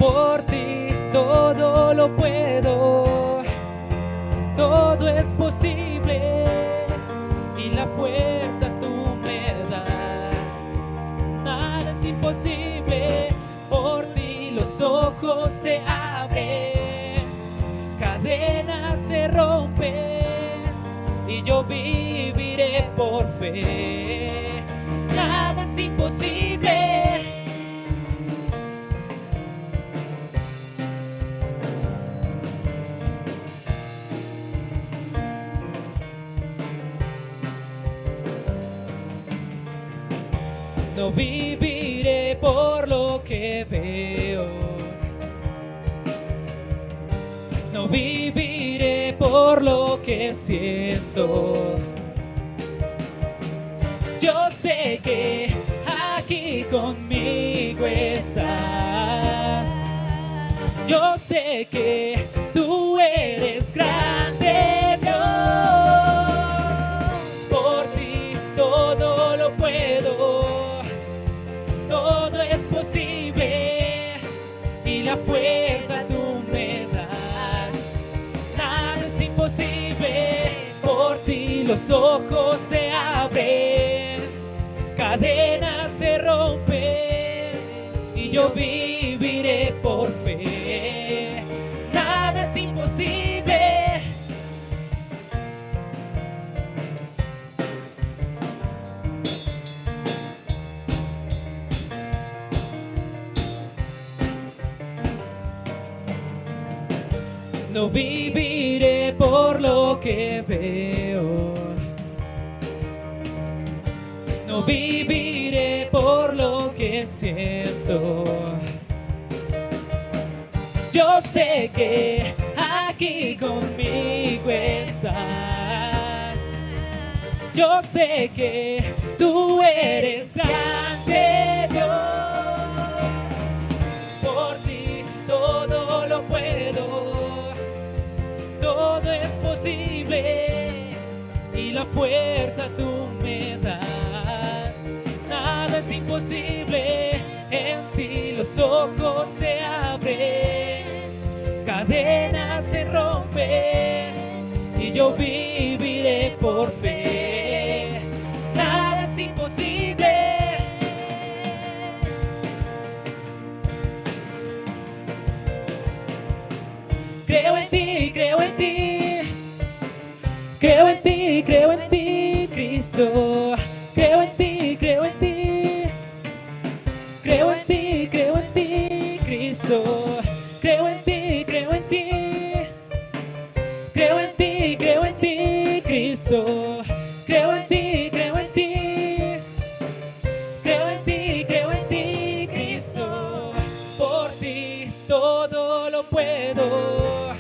Por ti todo lo puedo, todo es posible y la fuerza tú me das. Nada es imposible, por ti los ojos se abren, cadenas se rompen y yo viviré por fe. Nada es imposible. No viviré por lo que veo, no viviré por lo que siento. Yo sé que aquí conmigo estás. Yo sé que tú eres grande, Dios. Por ti todo lo puedo, todo es posible y la fuerza tú me das. Nada es imposible, por ti los ojos se abren, cadenas se rompen y yo viviré por fe. Nada es imposible. No viviré por lo que veo, no viviré por lo que siento. Yo sé que aquí conmigo estás. Yo sé que tú eres grande, Dios. Por ti todo lo puedo, todo es posible y la fuerza tú me das. Nada es imposible, en ti los ojos se abren, cadenas se rompen y yo viviré por fe. Nada es imposible. Creo en ti, creo en ti, creo en ti, creo en ti, Cristo. Creo en ti, creo en ti, creo en ti, creo en ti, Cristo. Creo en ti, creo en ti, creo en ti, creo en ti, Cristo. Creo en ti, creo en ti, creo en ti, creo en ti, Cristo. Por ti todo lo puedo,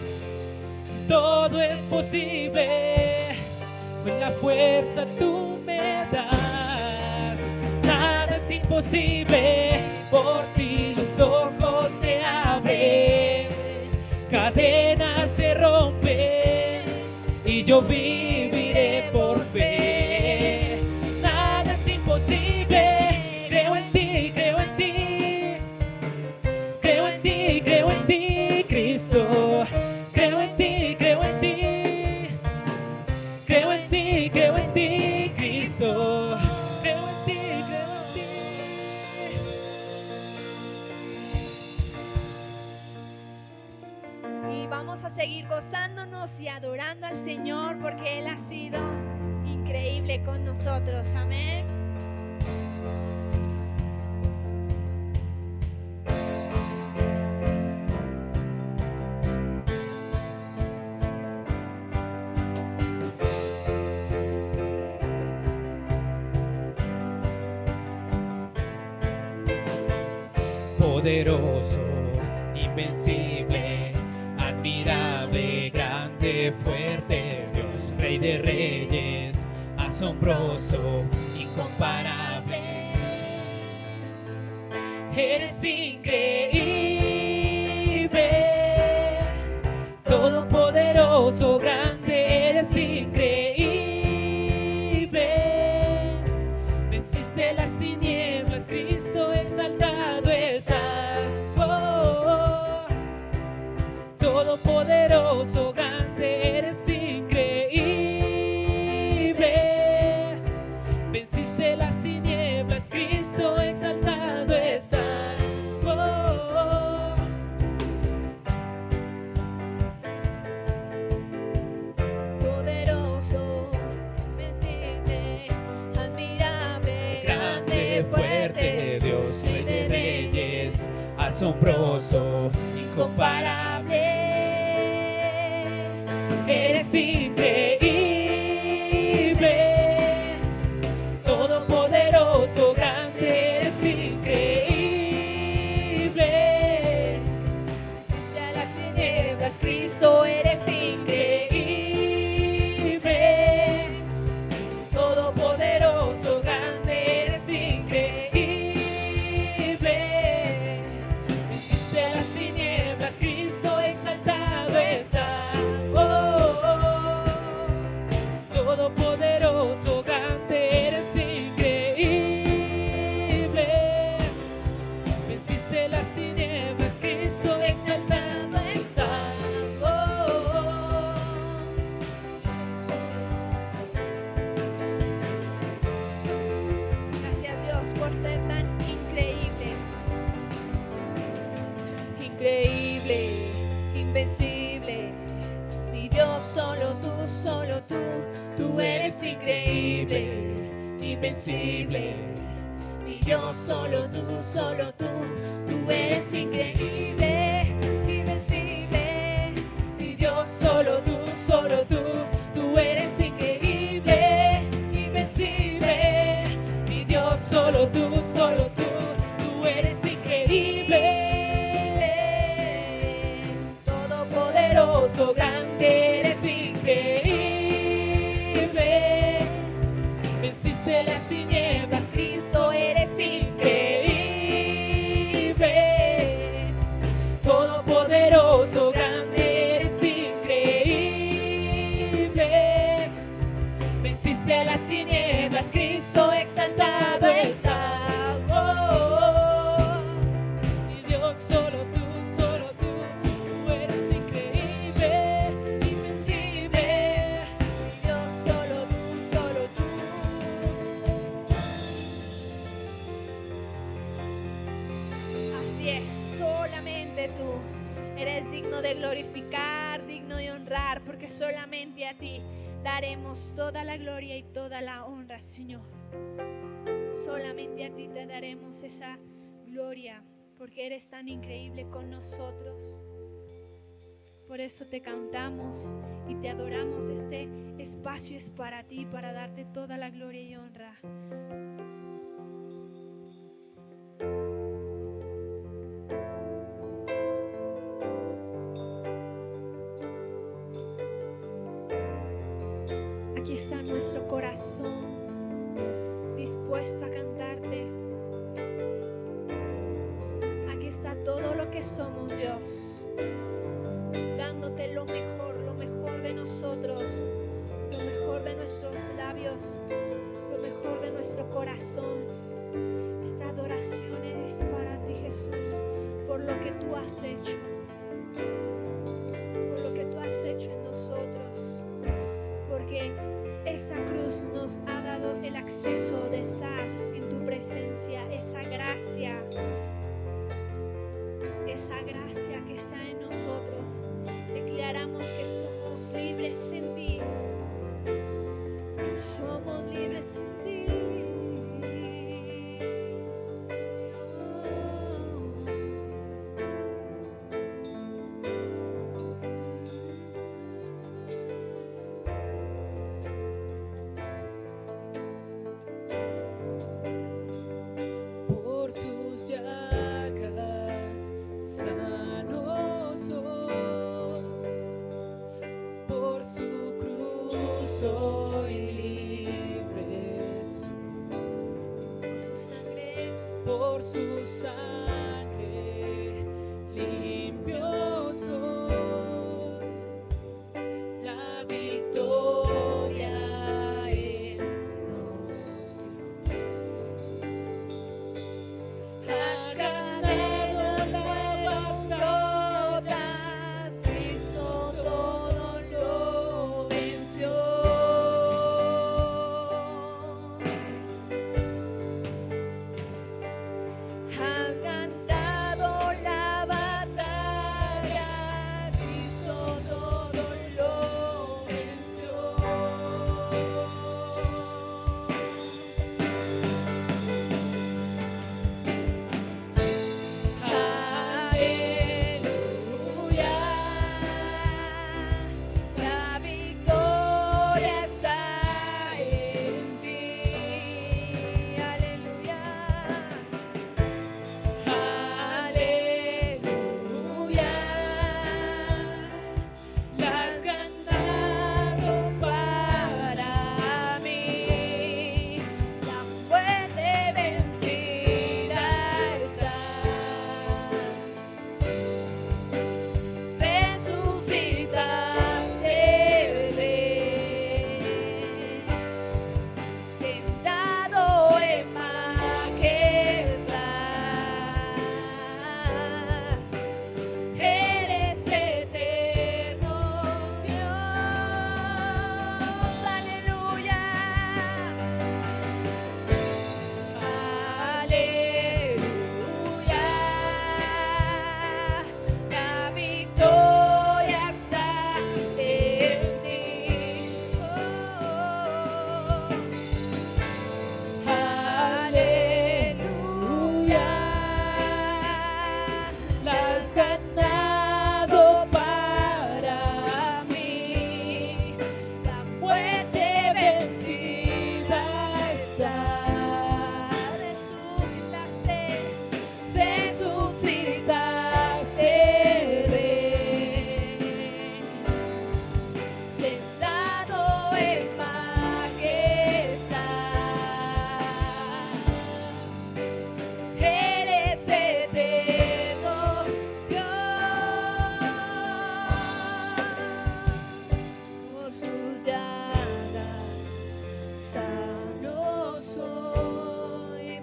todo es posible, con la fuerza tú me das. Nada es imposible, por ti los ojos se abren, cadenas se rompen y yo viviré por fe. Nada es imposible, creo en ti, creo en ti, creo en ti, creo en ti, Cristo. Creo en ti, creo en ti, creo en ti, creo en ti, Cristo. Creo en ti, creo en ti. Y vamos a seguir gozándonos y adorando al Señor porque Él ha sido increíble con nosotros. Amén. Poderoso, invencible, admirable, grande, fuerte, Dios, Rey de reyes, asombroso, incomparable. Eres increíble, todopoderoso, grande, eres increíble. Venciste las tinieblas, Cristo exaltado estás. Oh, oh, oh. Todopoderoso, grande, eres increíble. Venciste las tinieblas, Cristo, exaltado estás. Oh. Poderoso, invencible, admirable, grande, fuerte, Dios, Rey de reyes, asombroso, incomparable. Eres increíble, todopoderoso, grande, eres increíble. Venciste a las tinieblas, Cristo, eres increíble. Todopoderoso, grande, eres increíble. Venciste las tinieblas, Cristo, exaltado está. Oh, oh. Todopoderoso, grande, eres increíble. Venciste las tinieblas, Cristo, exaltado está. Oh, oh. Gracias, Dios, por ser tan increíble. Increíble, invencible. Mi Dios, solo tú, tú eres increíble, invencible. Mi Dios, solo tú, tú eres increíble, invencible. Mi Dios, solo tú, tú eres increíble, invencible. Mi Dios, solo tú, tú eres increíble. Todopoderoso, grande, eres increíble. Venciste las tinieblas, Cristo, eres increíble. Todopoderoso, grande, eres increíble. Venciste las tinieblas, Cristo, exaltado está. Oh, oh, oh. Mi Dios, solo tú, tú eres increíble, invencible. Mi Dios, solo tú, Así es, solamente tú eres digno de glorificar, digno de honrar, porque solamente a ti daremos toda la gloria y toda la honra, Señor. Solamente a ti te daremos esa gloria, porque eres tan increíble con nosotros. Por eso te cantamos y te adoramos. Este espacio es para ti, para darte toda la gloria y honra. Aquí está nuestro corazón dispuesto a cantarte. Aquí está todo lo que somos, Dios, dándote lo mejor de nosotros, lo mejor de nuestros labios, lo mejor de nuestro corazón. Esta adoración es para ti, Jesús, por lo que tú has hecho, por lo que tú has hecho en nosotros, porque esa cruz nos ha dado el acceso de estar en tu presencia, esa gracia que está en nosotros. Declaramos que somos libres en ti, somos libres en ti. Por sus llagas sano soy, por su cruz soy libre soy, por su sangre limpio soy, la victoria en nosotros. Has ganado la batalla, Cristo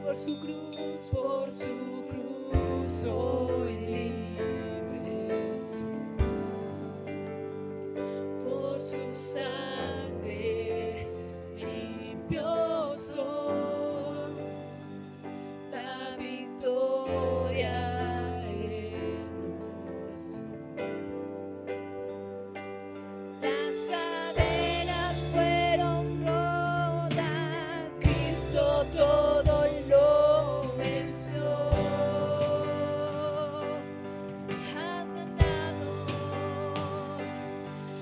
por su cruz, por su cruz soy libre soy. Por su sangre limpio soy. La victoria hermosa. las cadenas fueron rotas, Cristo todo lo venció.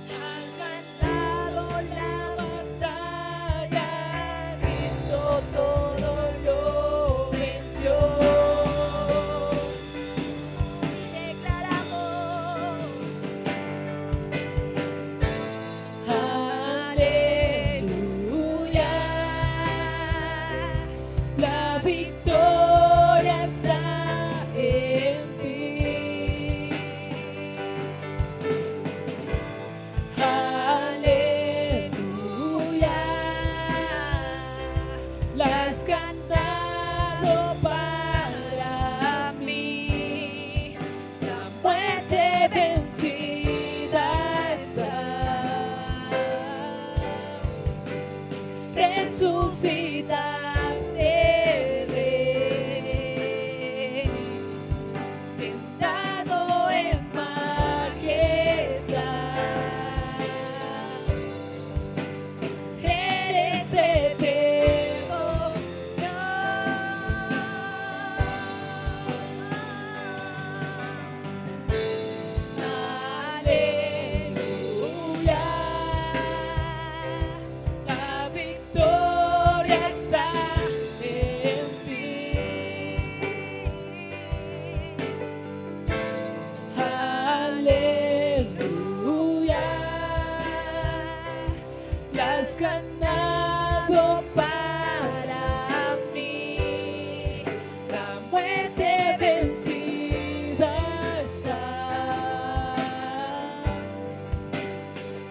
Has ganado la batalla, Cristo todo lo venció. Declaramos Aleluya, la victoria está en ti. Aleluya, la has ganado para mí. La muerte vencida está. Resucitaste, Rey, sentado en majestad. Eres eterno, Dios. Aleluya, la victoria está en ti. Aleluya, la has ganado para mí. La muerte vencida está.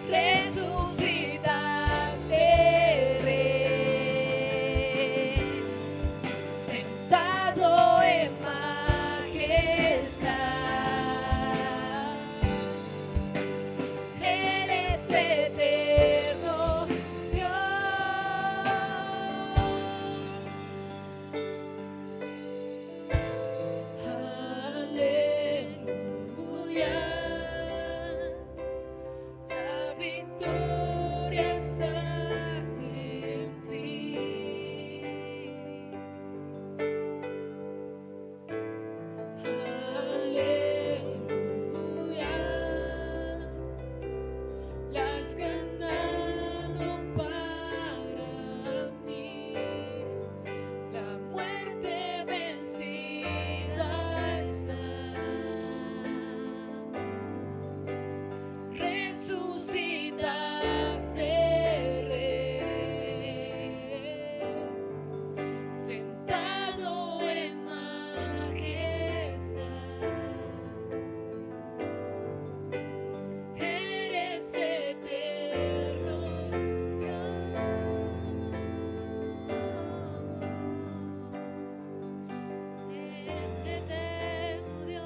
Resucitaste, Rey, sentado en majestad. Eres eterno, Dios. Aleluya, la victoria está en ti. Aleluya, la has ganado para mí. La muerte vencida está. Resucitaste, Rey, sentado en majestad. Eres eterno, Dios. Eres eterno, Dios.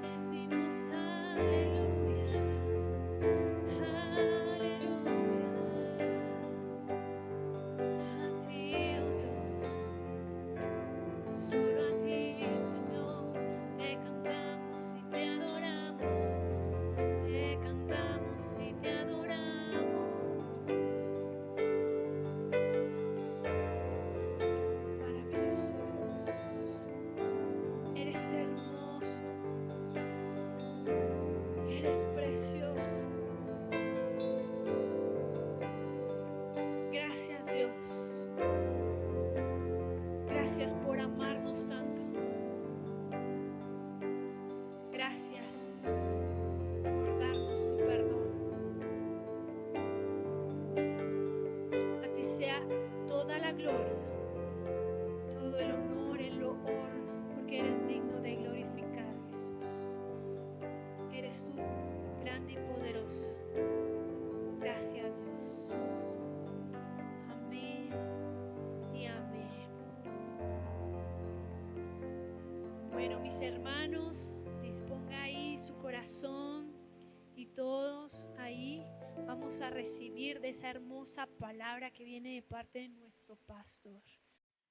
Decimos aleluya, aleluya. A ti, oh Dios, solo a ti, Señor, te cantamos y te adoramos, te cantamos y te adoramos. Maravilloso Dios, eres hermoso, eres precioso. Gracias, Dios. Gracias por amarnos tanto. Gracias por darnos tu perdón. A ti sea toda la gloria, todo el honor, el loor, porque eres digno de glorificar, Jesús. Eres tú, grande y poderoso. Gracias, Dios. Amén. mis hermanos, disponga ahí su corazón y todos ahí vamos a recibir de esa hermosa palabra que viene de parte de nuestro pastor.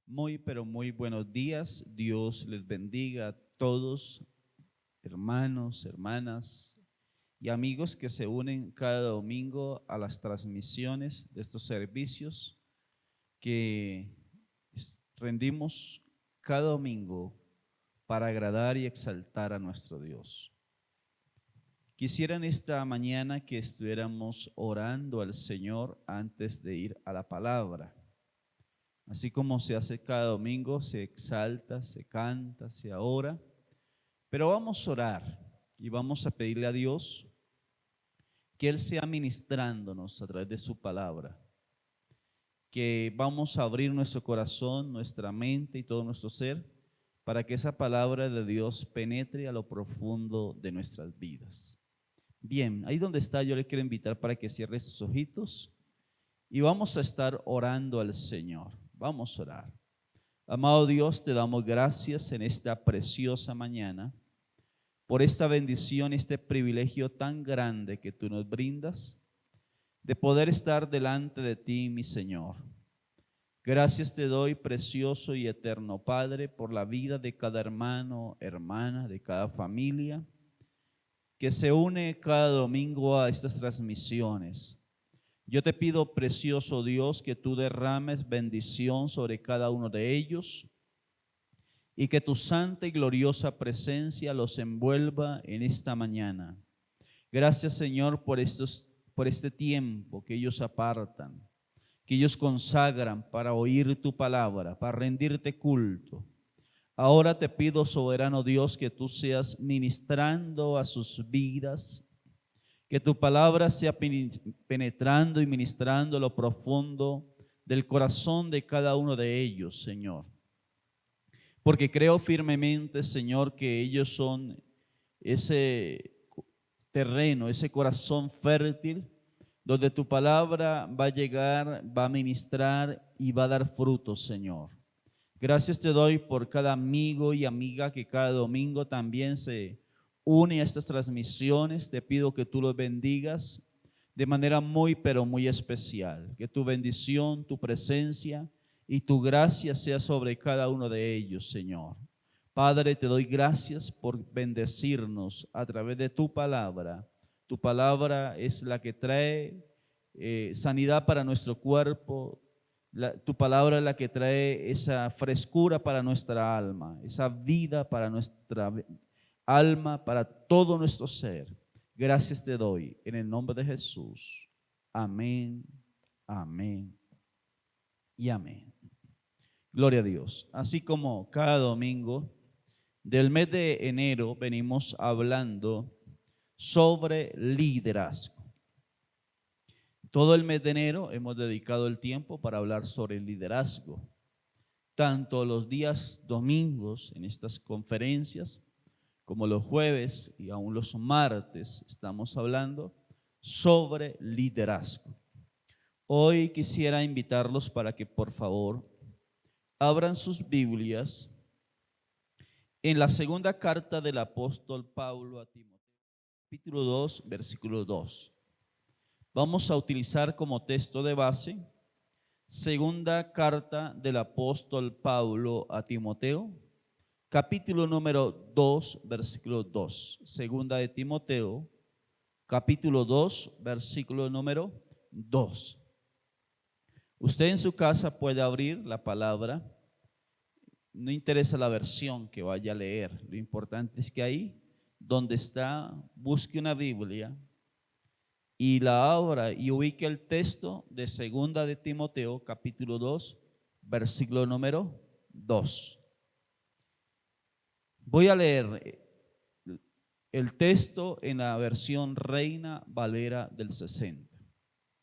Muy, pero muy buenos días. Dios les bendiga a todos, hermanos, hermanas y amigos que se unen cada domingo a las transmisiones de estos servicios que rendimos cada domingo para agradar y exaltar a nuestro Dios. Quisiera en esta mañana que estuviéramos orando al Señor antes de ir a la palabra. Así como se hace cada domingo, se exalta, se canta, se ora, pero vamos a orar y vamos a pedirle a Dios que Él sea ministrándonos a través de su palabra, que vamos a abrir nuestro corazón, nuestra mente y todo nuestro ser para que esa palabra de Dios penetre a lo profundo de nuestras vidas. Bien, ahí donde está yo le quiero invitar para que cierre sus ojitos y vamos a estar orando al Señor. Vamos a orar. Amado Dios, te damos gracias en esta preciosa mañana por esta bendición, este privilegio tan grande que tú nos brindas de poder estar delante de ti, mi Señor. Gracias te doy, precioso y eterno Padre, por la vida de cada hermano, hermana, de cada familia que se une cada domingo a estas transmisiones. Yo te pido, precioso Dios, que tú derrames bendición sobre cada uno de ellos y que tu santa y gloriosa presencia los envuelva en esta mañana. Gracias, Señor, por este tiempo que ellos apartan, que ellos consagran para oír tu palabra, para rendirte culto. Ahora te pido, soberano Dios, que tú seas ministrando a sus vidas, que tu palabra sea penetrando y ministrando lo profundo del corazón de cada uno de ellos, Señor. Porque creo firmemente, Señor, que ellos son ese terreno, ese corazón fértil, donde tu palabra va a llegar, va a ministrar y va a dar frutos, Señor. Gracias te doy por cada amigo y amiga que cada domingo también se une a estas transmisiones. Te pido que tú los bendigas de manera muy, pero muy especial. Que tu bendición, tu presencia y tu gracia sea sobre cada uno de ellos, Señor. Padre, te doy gracias por bendecirnos a través de tu palabra. Tu palabra es la que trae sanidad para nuestro cuerpo. Tu palabra es la que trae esa frescura para nuestra alma, esa vida para nuestra alma, para todo nuestro ser. Gracias te doy en el nombre de Jesús. Amén, amén y amén. Gloria a Dios. Así como cada domingo del mes de enero venimos hablando sobre liderazgo. Todo el mes de enero hemos dedicado el tiempo para hablar sobre el liderazgo. Tanto los días domingos en estas conferencias como los jueves y aún los martes estamos hablando sobre liderazgo. Hoy quisiera invitarlos para que por favor abran sus Biblias en la segunda carta del apóstol Pablo a Timoteo, capítulo 2, versículo 2. Vamos a utilizar como texto de base segunda carta del apóstol Pablo a Timoteo, capítulo número 2, versículo 2. Segunda de Timoteo, capítulo 2, versículo número 2. Usted en su casa puede abrir la palabra, no interesa la versión que vaya a leer, lo importante es que ahí donde está, busque una Biblia y la abra y ubique el texto de segunda de Timoteo, capítulo 2, versículo número 2. Voy a leer el texto en la versión Reina Valera del 60.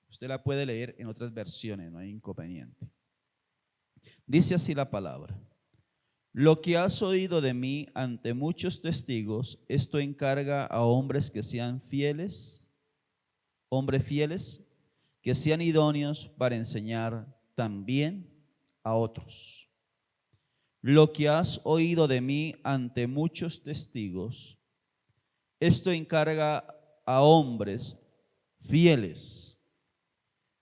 Usted la puede leer en otras versiones, no hay inconveniente. Dice así la palabra: lo que has oído de mí ante muchos testigos, esto encarga a hombres que sean fieles, hombres fieles, que sean idóneos para enseñar también a otros. lo que has oído de mí ante muchos testigos, esto encarga a hombres fieles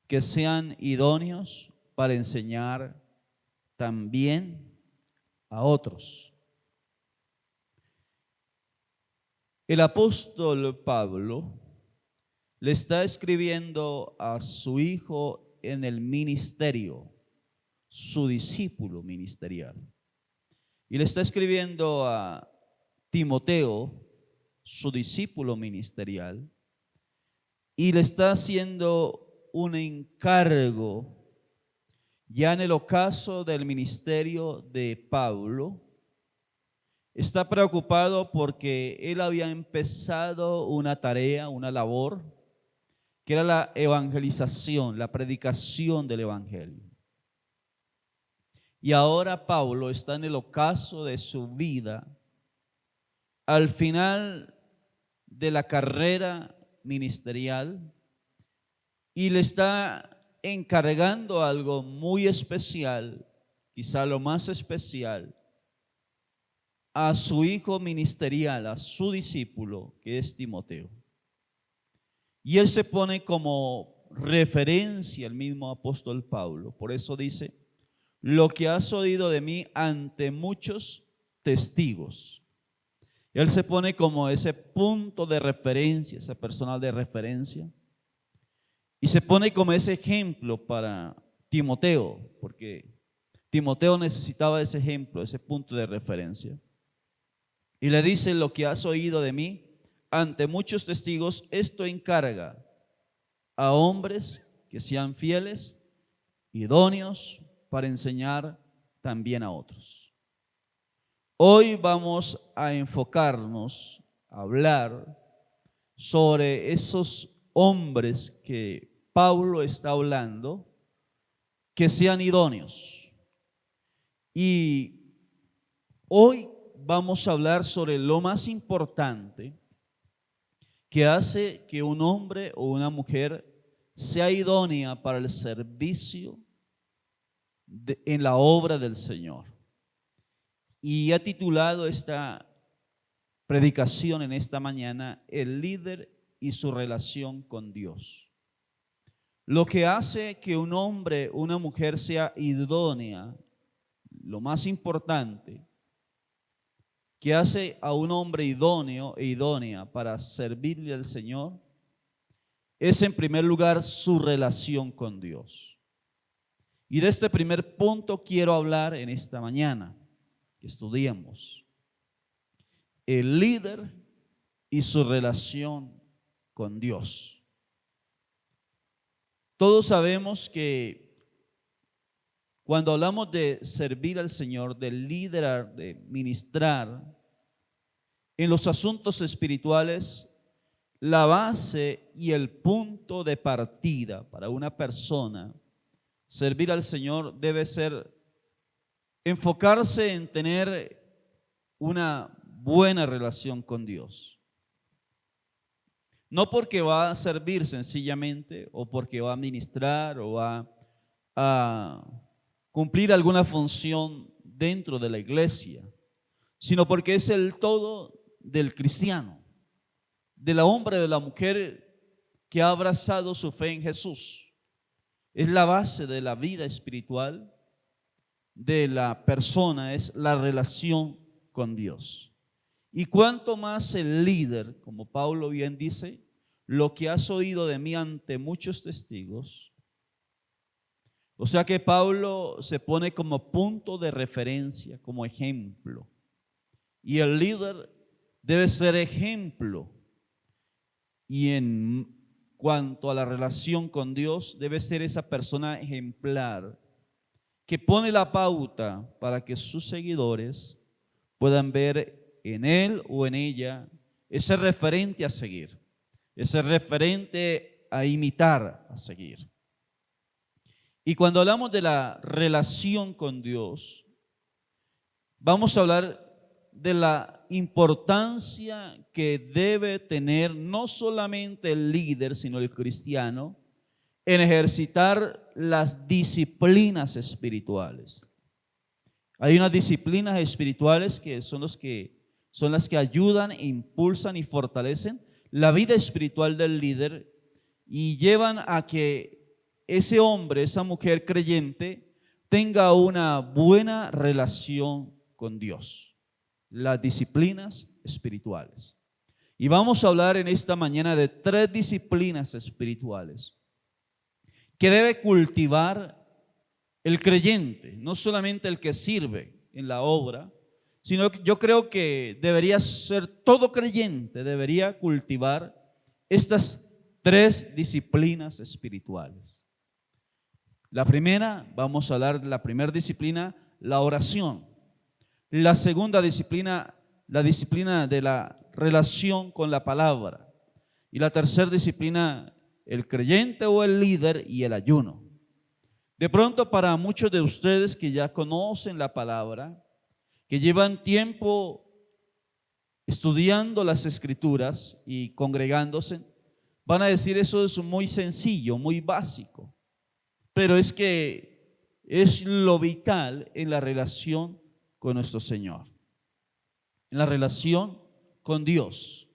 que sean idóneos para enseñar también a otros. El apóstol Pablo le está escribiendo a su hijo en el ministerio, su discípulo ministerial. Y le está escribiendo a Timoteo, su discípulo ministerial, y le está haciendo un encargo ya en el ocaso del ministerio de Pablo. Está preocupado porque él había empezado una tarea, una labor, que era la evangelización, la predicación del evangelio. Y ahora Pablo está en el ocaso de su vida, al final de la carrera ministerial, y le está encargando algo muy especial, quizá lo más especial, a su hijo ministerial, a su discípulo, que es Timoteo. Y él se pone como referencia el mismo apóstol Pablo. Por eso dice, lo que has oído de mí ante muchos testigos. Él se pone como ese punto de referencia, ese personal de referencia. Y se pone como ese ejemplo para Timoteo, porque Timoteo necesitaba ese ejemplo, ese punto de referencia. Y le dice, lo que has oído de mí ante muchos testigos, esto encarga a hombres que sean fieles, idóneos para enseñar también a otros. Hoy vamos a enfocarnos, a hablar sobre esos hombres que Pablo está hablando, que sean idóneos. Y hoy vamos a hablar sobre lo más importante que hace que un hombre o una mujer sea idónea para el servicio en la obra del Señor. Y he titulado esta predicación en esta mañana, el líder y su relación con Dios. Lo que hace que un hombre o una mujer sea idónea, lo más importante, que hace a un hombre idóneo e idónea para servirle al Señor, es en primer lugar su relación con Dios. Y de este primer punto quiero hablar en esta mañana, que estudiemos el líder y su relación con Dios. Todos sabemos que cuando hablamos de servir al Señor, de liderar, de ministrar en los asuntos espirituales, la base y el punto de partida para una persona servir al Señor debe ser enfocarse en tener una buena relación con Dios. No porque va a servir sencillamente o porque va a ministrar o va a cumplir alguna función dentro de la iglesia, sino porque es el todo del cristiano, de la hombre, de la mujer que ha abrazado su fe en Jesús. Es la base de la vida espiritual de la persona, es la relación con Dios. Y cuanto más el líder, como Pablo bien dice, lo que has oído de mí ante muchos testigos. O sea que Pablo se pone como punto de referencia, como ejemplo. Y el líder debe ser ejemplo. Y en cuanto a la relación con Dios, debe ser esa persona ejemplar que pone la pauta para que sus seguidores puedan ver en él o en ella ese referente a seguir, ese referente a imitar, a seguir. Y cuando hablamos de la relación con Dios, vamos a hablar de la importancia que debe tener no solamente el líder, sino el cristiano, en ejercitar las disciplinas espirituales. Hay unas disciplinas espirituales que son las que ayudan, impulsan y fortalecen la vida espiritual del líder y llevan a que ese hombre, esa mujer creyente tenga una buena relación con Dios. Las disciplinas espirituales. Y vamos a hablar en esta mañana de 3 disciplinas espirituales que debe cultivar el creyente, no solamente el que sirve en la obra, sino que yo creo que debería ser todo creyente, debería cultivar estas 3 disciplinas espirituales. La primera, vamos a hablar de la primera disciplina, la oración. La segunda disciplina, la disciplina de la relación con la palabra. Y la tercera disciplina, el creyente o el líder y el ayuno. De pronto, para muchos de ustedes que ya conocen la palabra, que llevan tiempo estudiando las escrituras y congregándose, van a decir: eso es muy sencillo, muy básico. Pero es que es lo vital en la relación con nuestro Señor, en la relación con Dios.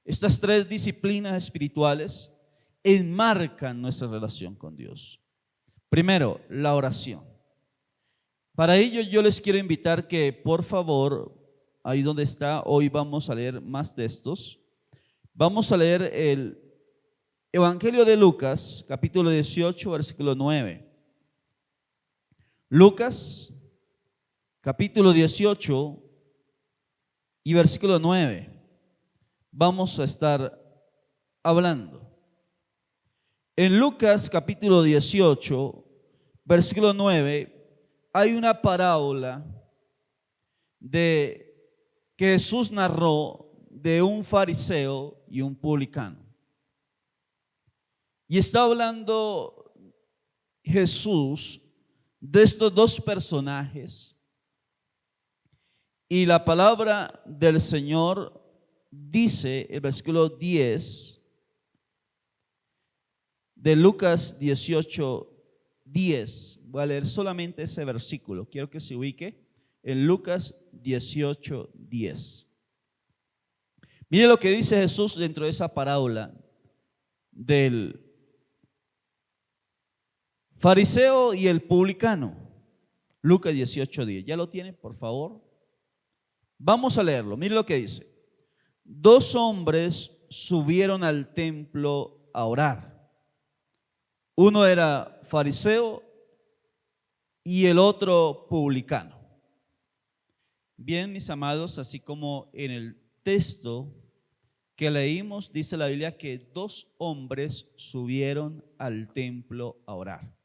Estas 3 disciplinas espirituales enmarcan nuestra relación con Dios. Primero, la oración. Para ello yo les quiero invitar que por favor, ahí donde está, hoy vamos a leer más textos. Vamos a leer el Evangelio de Lucas, capítulo 18, versículo 9. Lucas, capítulo 18 y versículo 9. Vamos a estar hablando. En Lucas, capítulo 18, versículo 9, hay una parábola que Jesús narró de un fariseo y un publicano. Y está hablando Jesús de estos 2 personajes. Y la palabra del Señor dice, el versículo 10 de Lucas 18, 10. Voy a leer solamente ese versículo. Quiero que se ubique en Lucas 18, 10. Mire lo que dice Jesús dentro de esa parábola del fariseo y el publicano. Lucas 18, 10. ¿Ya lo tiene, por favor? Vamos a leerlo. Mire lo que dice. 2 hombres subieron al templo a orar. Uno era fariseo y el otro publicano. Bien, mis amados, así como en el texto que leímos, dice la Biblia que 2 hombres subieron al templo a orar.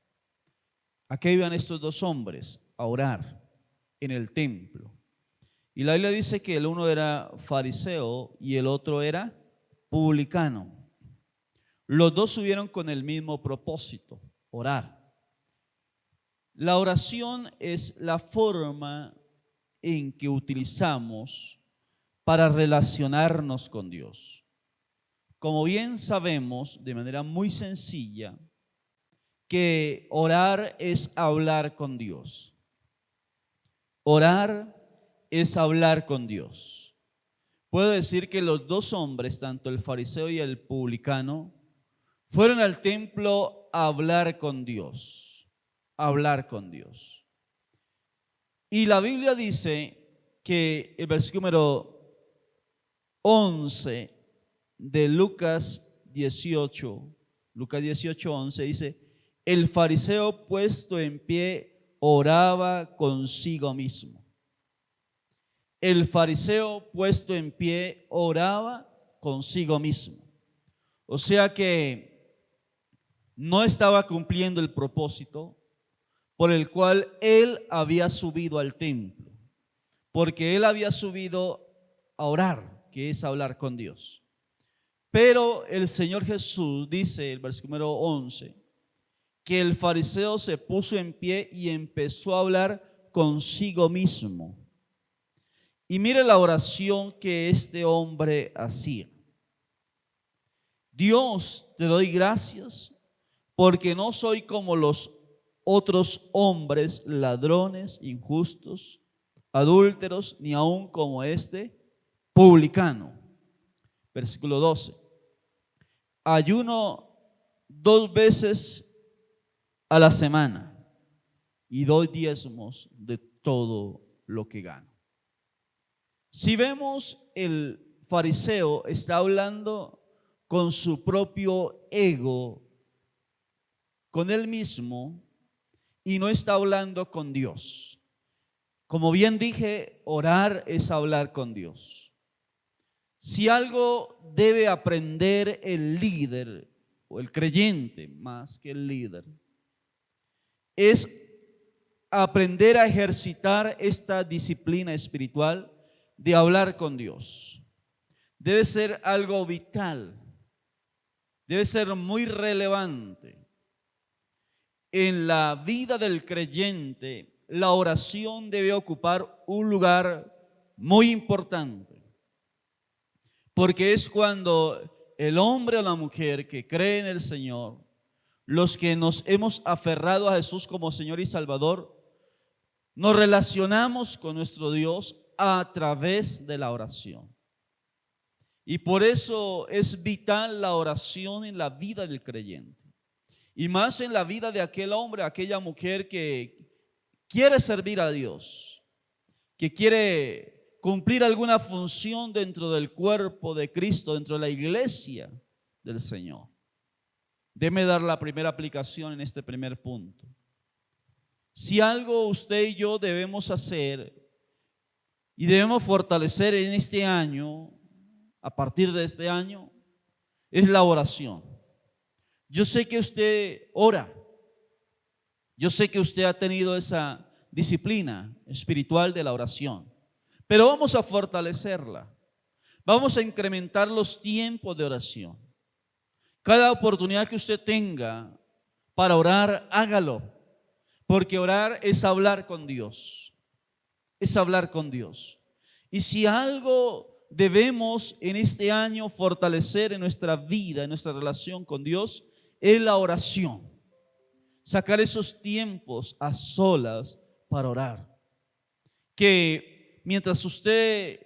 ¿A qué iban estos 2 hombres? A orar en el templo. Y la Biblia dice que el uno era fariseo y el otro era publicano. Los 2 subieron con el mismo propósito, orar. La oración es la forma en que utilizamos para relacionarnos con Dios. Como bien sabemos, de manera muy sencilla, que orar es hablar con Dios. Orar es hablar con Dios. Puedo decir que los 2 hombres, tanto el fariseo y el publicano, fueron al templo a hablar con Dios. A hablar con Dios. Y la Biblia dice que el versículo número 11 de Lucas 18, 11 dice: el fariseo puesto en pie oraba consigo mismo. El fariseo puesto en pie oraba consigo mismo. O sea que no estaba cumpliendo el propósito por el cual él había subido al templo, porque él había subido a orar, que es hablar con Dios. Pero el Señor Jesús dice, el versículo número 11, que el fariseo se puso en pie y empezó a hablar consigo mismo. Y mire la oración que este hombre hacía: Dios, te doy gracias porque no soy como los otros hombres, ladrones, injustos, adúlteros, ni aun como este publicano. Versículo 12. Ayuno 2 veces a la semana y doy diezmos de todo lo que gano. Si vemos, el fariseo está hablando con su propio ego, con él mismo, y no está hablando con Dios. Como bien dije, orar es hablar con Dios. Si algo debe aprender el líder, o el creyente más que el líder, es aprender a ejercitar esta disciplina espiritual de hablar con Dios. Debe ser algo vital, debe ser muy relevante. En la vida del creyente, la oración debe ocupar un lugar muy importante, porque es cuando el hombre o la mujer que cree en el Señor, los que nos hemos aferrado a Jesús como Señor y Salvador, nos relacionamos con nuestro Dios a través de la oración. Y por eso es vital la oración en la vida del creyente. Y más en la vida de aquel hombre, aquella mujer que quiere servir a Dios, que quiere cumplir alguna función dentro del cuerpo de Cristo, dentro de la iglesia del Señor. Déjeme dar la primera aplicación en este primer punto. Si algo usted y yo debemos hacer y debemos fortalecer en este año, a partir de este año, es la oración. Yo sé que usted ora, yo sé que usted ha tenido esa disciplina espiritual de la oración, pero vamos a fortalecerla, vamos a incrementar los tiempos de oración. Cada oportunidad que usted tenga para orar, hágalo, porque orar es hablar con Dios, es hablar con Dios. Y si algo debemos en este año fortalecer en nuestra vida, en nuestra relación con Dios, es la oración. Sacar esos tiempos a solas para orar. Que mientras usted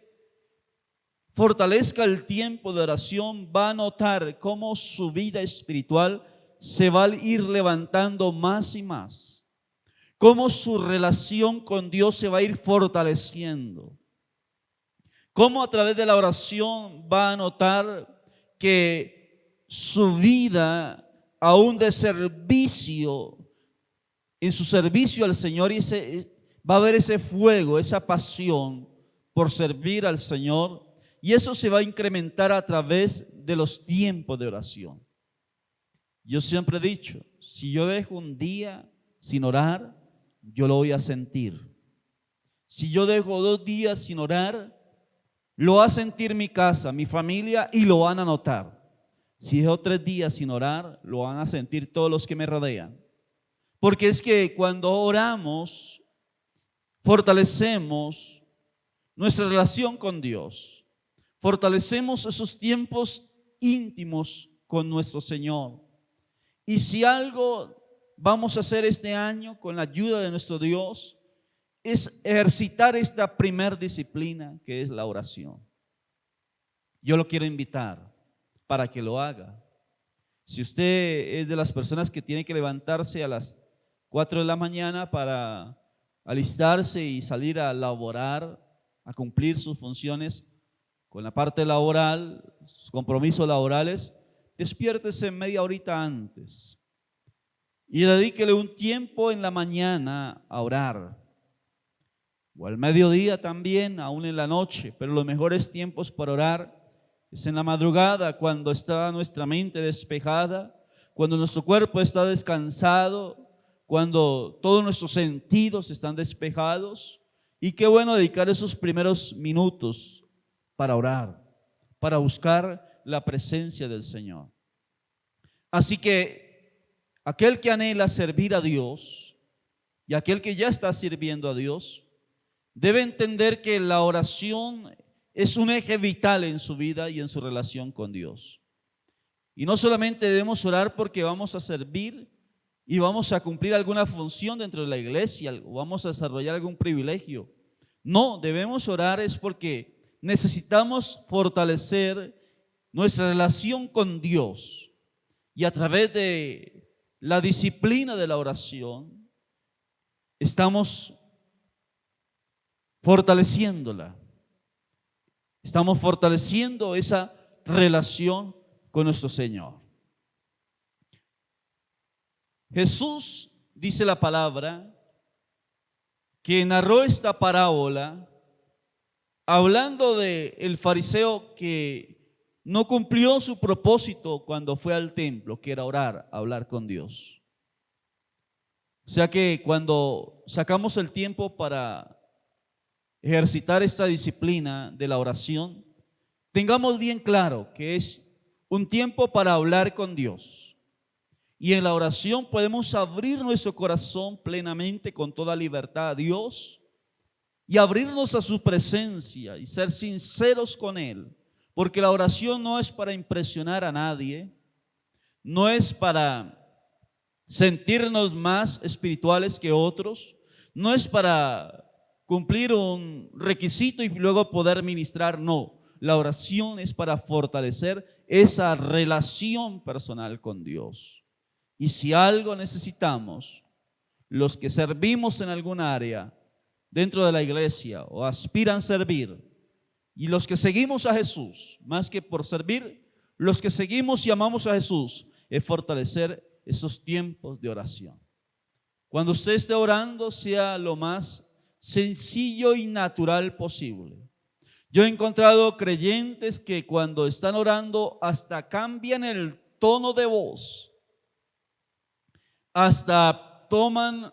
fortalezca el tiempo de oración, va a notar cómo su vida espiritual se va a ir levantando más y más. Cómo su relación con Dios se va a ir fortaleciendo. Cómo a través de la oración va a notar que su vida, aún de servicio, en su servicio al Señor, va a haber ese fuego, esa pasión por servir al Señor, y eso se va a incrementar a través de los tiempos de oración. Yo siempre he dicho, si yo dejo un día sin orar, yo lo voy a sentir. Si yo dejo 2 días sin orar, lo va a sentir mi casa, mi familia, y lo van a notar. Si dejo 3 días sin orar, lo van a sentir todos los que me rodean. Porque es que cuando oramos, fortalecemos nuestra relación con Dios. Fortalecemos esos tiempos íntimos con nuestro Señor. Y si algo vamos a hacer este año con la ayuda de nuestro Dios, es ejercitar esta primer disciplina que es la oración. Yo lo quiero invitar para que lo haga. Si usted es de las personas que tiene que levantarse a las 4 de la mañana para alistarse y salir a laborar, a cumplir sus funciones con la parte laboral, sus compromisos laborales, despiértese media horita antes y dedíquele un tiempo en la mañana a orar, o al mediodía también, aún en la noche, pero los mejores tiempos para orar es en la madrugada, cuando está nuestra mente despejada, cuando nuestro cuerpo está descansado, cuando todos nuestros sentidos están despejados. Y qué bueno dedicar esos primeros minutos para orar, para buscar la presencia del Señor. Así que aquel que anhela servir a Dios y aquel que ya está sirviendo a Dios, debe entender que la oración es un eje vital en su vida y en su relación con Dios. Y no solamente debemos orar porque vamos a servir y vamos a cumplir alguna función dentro de la iglesia o vamos a desarrollar algún privilegio. No, debemos orar es porque necesitamos fortalecer nuestra relación con Dios y a través de la disciplina de la oración estamos fortaleciéndola. Estamos fortaleciendo esa relación con nuestro Señor. Jesús, dice la palabra, que narró esta parábola hablando del fariseo que no cumplió su propósito cuando fue al templo, que era orar, hablar con Dios. O sea que cuando sacamos el tiempo para ejercitar esta disciplina de la oración, tengamos bien claro que es un tiempo para hablar con Dios. Y en la oración podemos abrir nuestro corazón plenamente con toda libertad a Dios y abrirnos a su presencia y ser sinceros con Él. Porque la oración no es para impresionar a nadie, no es para sentirnos más espirituales que otros, no es para cumplir un requisito y luego poder ministrar, no. La oración es para fortalecer esa relación personal con Dios. Y si algo necesitamos, los que servimos en algún área dentro de la iglesia o aspiran a servir, y los que seguimos a Jesús, más que por servir, los que seguimos y amamos a Jesús, es fortalecer esos tiempos de oración. Cuando usted esté orando, sea lo más sencillo y natural posible. Yo he encontrado creyentes que cuando están orando hasta cambian el tono de voz, hasta toman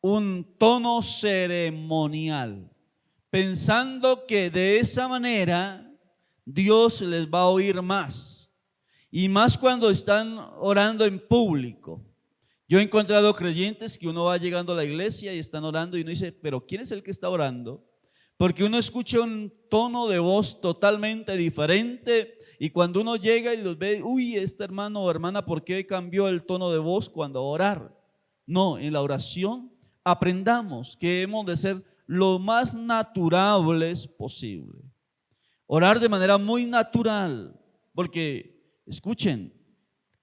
un tono ceremonial, pensando que de esa manera Dios les va a oír más. Y más cuando están orando en público. Yo he encontrado creyentes que uno va llegando a la iglesia y están orando y uno dice, pero ¿quién es el que está orando? Porque uno escucha un tono de voz totalmente diferente y cuando uno llega y los ve, uy, este hermano o hermana, ¿por qué cambió el tono de voz cuando va a orar? No, en la oración aprendamos que hemos de ser lo más naturales posible. Orar de manera muy natural, porque escuchen,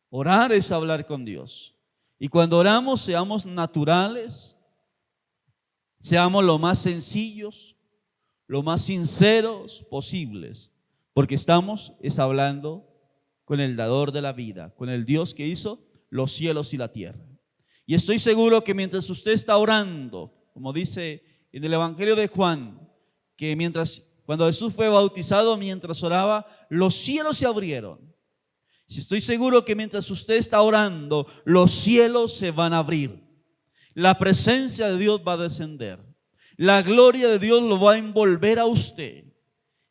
orar es hablar con Dios. Y cuando oramos, seamos naturales, seamos lo más sencillos, lo más sinceros posibles, porque estamos hablando con el dador de la vida, con el Dios que hizo los cielos y la tierra. Y estoy seguro que mientras usted está orando, como dice en el Evangelio de Juan, que cuando Jesús fue bautizado, mientras oraba, los cielos se abrieron. Si estoy seguro que mientras usted está orando, los cielos se van a abrir. La presencia de Dios va a descender. La gloria de Dios lo va a envolver a usted.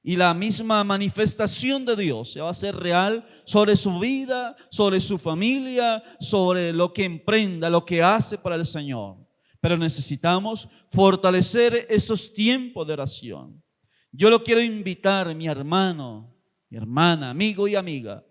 Y la misma manifestación de Dios se va a hacer real sobre su vida, sobre su familia, sobre lo que emprenda, lo que hace para el Señor. Pero necesitamos fortalecer esos tiempos de oración. Yo lo quiero invitar, mi hermano, mi hermana, amigo y amiga,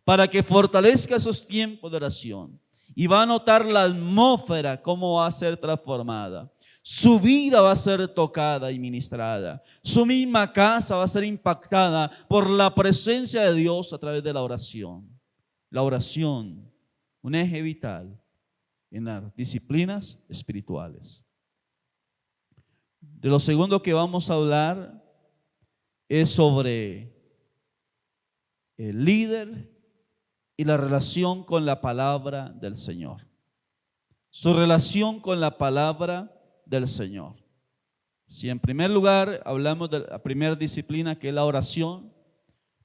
para que fortalezca esos tiempos de oración. Y va a notar la atmósfera cómo va a ser transformada. Su vida va a ser tocada y ministrada. Su misma casa va a ser impactada por la presencia de Dios a través de la oración. La oración, un eje vital en las disciplinas espirituales. De lo segundo que vamos a hablar es sobre el líder y la relación con la palabra del Señor. Su relación con la palabra del Señor. Si en primer lugar hablamos de la primera disciplina, que es la oración,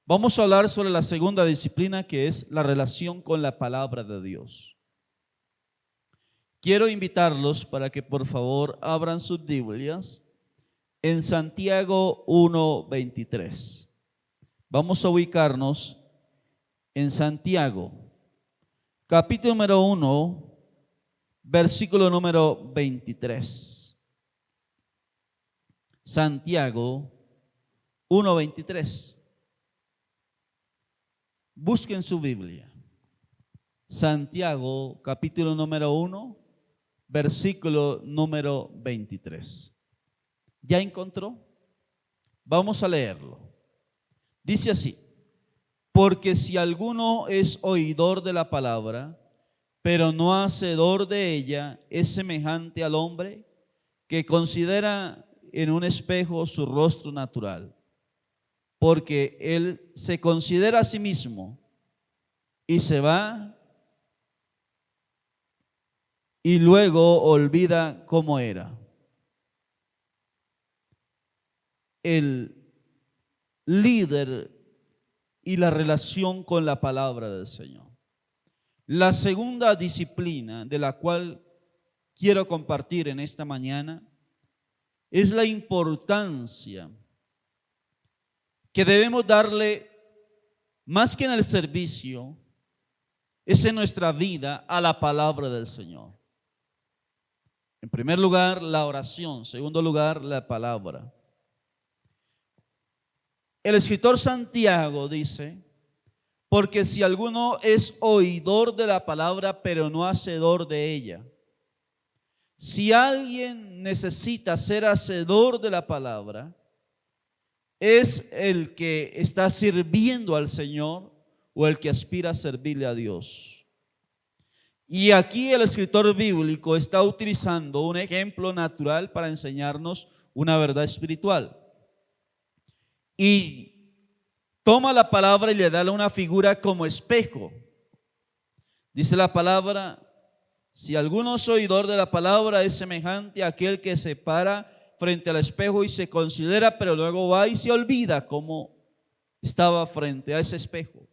vamos a hablar sobre la segunda disciplina, que es la relación con la palabra de Dios. Quiero invitarlos para que por favor abran sus Biblias en Santiago 1:23. Vamos a ubicarnos en Santiago, capítulo número 1, versículo número 23. Santiago 1:23. Busquen su Biblia. Santiago, capítulo número 1, versículo número 23. ¿Ya encontró? Vamos a leerlo. Dice así: porque si alguno es oidor de la palabra, pero no hacedor de ella, es semejante al hombre que considera en un espejo su rostro natural, porque él se considera a sí mismo y se va y luego olvida cómo era. El líder y la relación con la palabra del Señor. La segunda disciplina de la cual quiero compartir en esta mañana es la importancia que debemos darle, más que en el servicio, es en nuestra vida, a la palabra del Señor. En primer lugar, la oración. En segundo lugar, la palabra. El escritor Santiago dice: porque si alguno es oidor de la palabra, pero no hacedor de ella. Si alguien necesita ser hacedor de la palabra, es el que está sirviendo al Señor o el que aspira a servirle a Dios. Y aquí el escritor bíblico está utilizando un ejemplo natural para enseñarnos una verdad espiritual. Y toma la palabra y le da una figura como espejo. Dice la palabra: si alguno es oidor de la palabra, es semejante a aquel que se para frente al espejo y se considera, pero luego va y se olvida cómo estaba frente a ese espejo.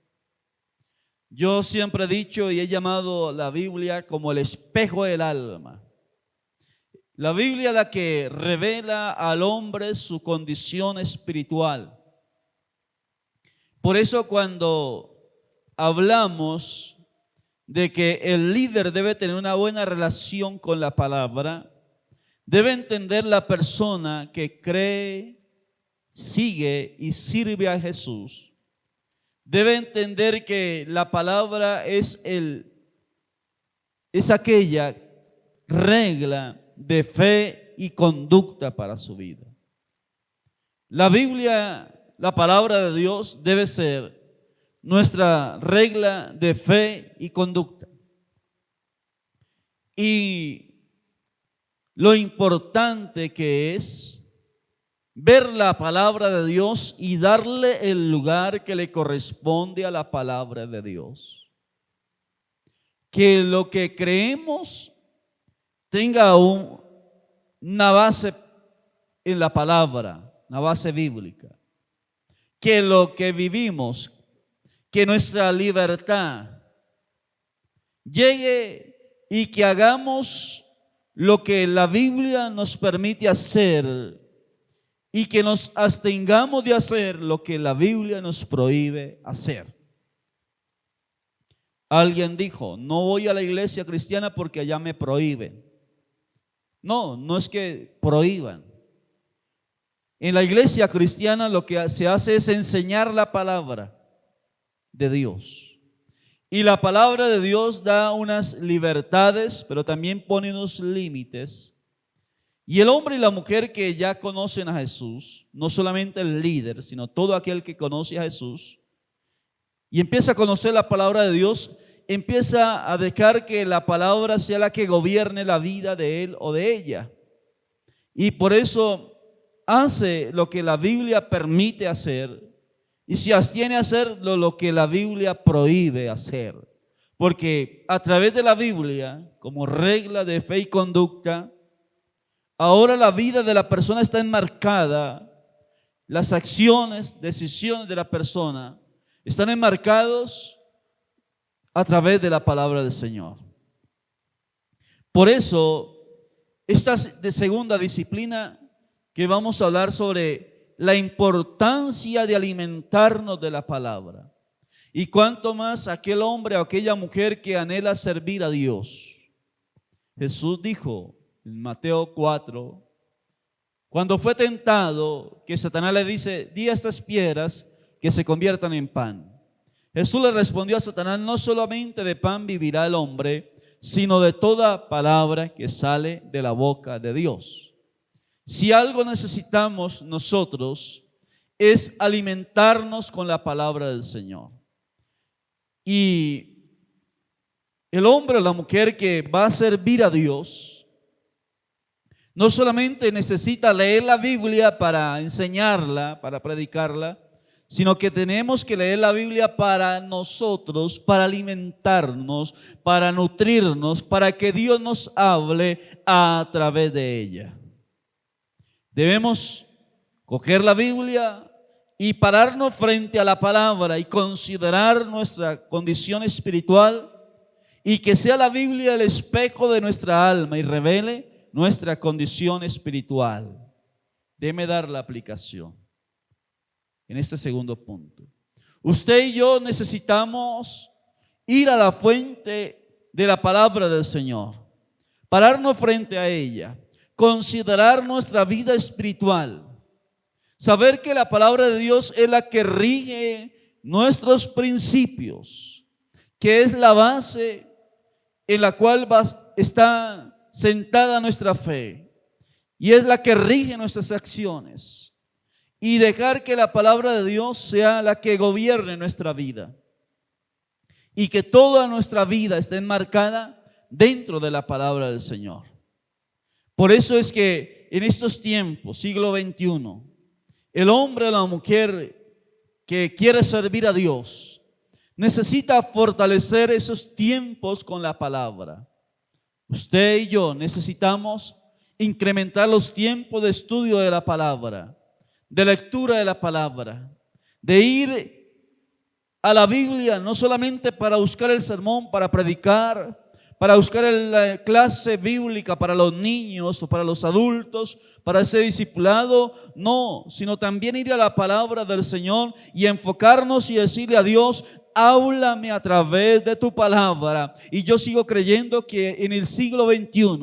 Yo siempre he dicho y he llamado la Biblia como el espejo del alma. La Biblia es la que revela al hombre su condición espiritual. Por eso cuando hablamos de que el líder debe tener una buena relación con la palabra, debe entender la persona que cree, sigue y sirve a Jesús. Debe entender que la palabra es aquella regla de fe y conducta para su vida. La Biblia, la palabra de Dios, debe ser nuestra regla de fe y conducta. Y lo importante que es ver la palabra de Dios y darle el lugar que le corresponde a la palabra de Dios. Que lo que creemos tenga una base en la palabra, una base bíblica. Que lo que vivimos, que nuestra libertad llegue y que hagamos lo que la Biblia nos permite hacer y que nos abstengamos de hacer lo que la Biblia nos prohíbe hacer. Alguien dijo: no voy a la iglesia cristiana porque allá me prohíben. No, no es que prohíban. En la iglesia cristiana lo que se hace es enseñar la palabra de Dios. Y la palabra de Dios da unas libertades, pero también pone unos límites. Y el hombre y la mujer que ya conocen a Jesús, no solamente el líder, sino todo aquel que conoce a Jesús, y empieza a conocer la palabra de Dios, empieza a dejar que la palabra sea la que gobierne la vida de él o de ella. Y por eso hace lo que la Biblia permite hacer y se abstiene a hacer lo que la Biblia prohíbe hacer. Porque a través de la Biblia, como regla de fe y conducta, ahora la vida de la persona está enmarcada, las acciones, decisiones de la persona están enmarcados a través de la palabra del Señor. Por eso, esta de segunda disciplina que vamos a hablar sobre la importancia de alimentarnos de la palabra. Y cuánto más aquel hombre o aquella mujer que anhela servir a Dios. Jesús dijo en Mateo 4, cuando fue tentado, que Satanás le dice: di a estas piedras que se conviertan en pan. Jesús le respondió a Satanás: no solamente de pan vivirá el hombre, sino de toda palabra que sale de la boca de Dios. Si algo necesitamos nosotros es alimentarnos con la palabra del Señor. Y el hombre o la mujer que va a servir a Dios no solamente necesita leer la Biblia para enseñarla, para predicarla, sino que tenemos que leer la Biblia para nosotros, para alimentarnos, para nutrirnos, para que Dios nos hable a través de ella. Debemos coger la Biblia y pararnos frente a la palabra y considerar nuestra condición espiritual, y que sea la Biblia el espejo de nuestra alma y revele nuestra condición espiritual. Déjeme dar la aplicación en este segundo punto. Usted y yo necesitamos ir a la fuente de la palabra del Señor, pararnos frente a ella, considerar nuestra vida espiritual, saber que la palabra de Dios es la que rige nuestros principios, que es la base en la cual está sentada nuestra fe, y es la que rige nuestras acciones, y dejar que la palabra de Dios sea la que gobierne nuestra vida, y que toda nuestra vida esté enmarcada dentro de la palabra del Señor. Por eso es que en estos tiempos, siglo XXI, el hombre o la mujer que quiere servir a Dios necesita fortalecer esos tiempos con la palabra. Usted y yo necesitamos incrementar los tiempos de estudio de la palabra, de lectura de la palabra, de ir a la Biblia no solamente para buscar el sermón, para predicar, para buscar la clase bíblica para los niños o para los adultos, para ese discipulado, no, sino también ir a la palabra del Señor y enfocarnos y decirle a Dios: háblame a través de tu palabra. Y yo sigo creyendo que en el siglo XXI,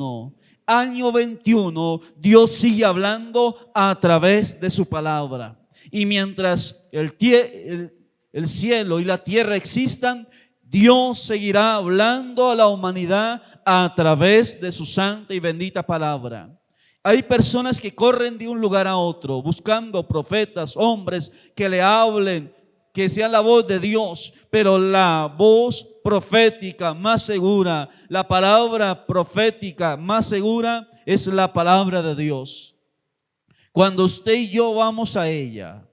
año 21, Dios sigue hablando a través de su palabra. Y mientras el cielo y la tierra existan, Dios seguirá hablando a la humanidad a través de su santa y bendita palabra. Hay personas que corren de un lugar a otro buscando profetas, hombres que le hablen, que sea la voz de Dios, pero la voz profética más segura, la palabra profética más segura es la palabra de Dios. Cuando usted y yo vamos a ella,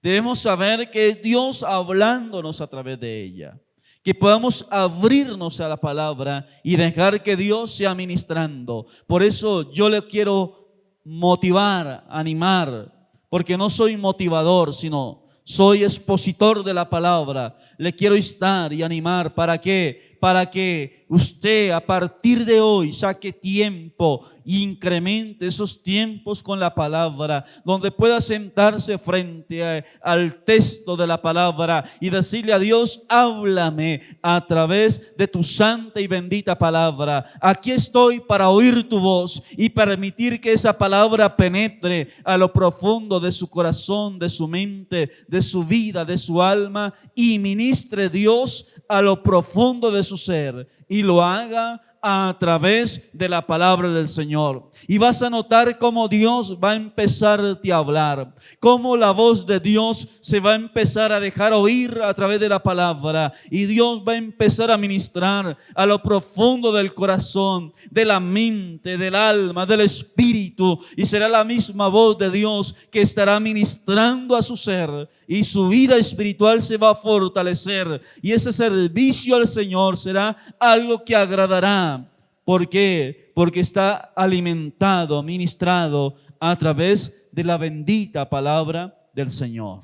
debemos saber que es Dios hablándonos a través de ella, que podamos abrirnos a la palabra y dejar que Dios sea ministrando. Por eso yo le quiero motivar, animar, porque no soy motivador, sino soy expositor de la palabra. Le quiero instar y animar. ¿Para qué? Para que usted a partir de hoy saque tiempo e incremente esos tiempos con la palabra, donde pueda sentarse frente al texto de la palabra y decirle a Dios: háblame a través de tu santa y bendita palabra. Aquí estoy para oír tu voz y permitir que esa palabra penetre a lo profundo de su corazón, de su mente, de su vida, de su alma, y ministre Dios a lo profundo de su ser, y lo haga a través de la palabra del Señor. Y vas a notar cómo Dios va a empezarte a hablar, cómo la voz de Dios se va a empezar a dejar oír a través de la palabra, y Dios va a empezar a ministrar a lo profundo del corazón, de la mente, del alma, del espíritu, y será la misma voz de Dios que estará ministrando a su ser, y su vida espiritual se va a fortalecer, y ese servicio al Señor será algo que agradará. ¿Por qué? Porque está alimentado, ministrado a través de la bendita palabra del Señor.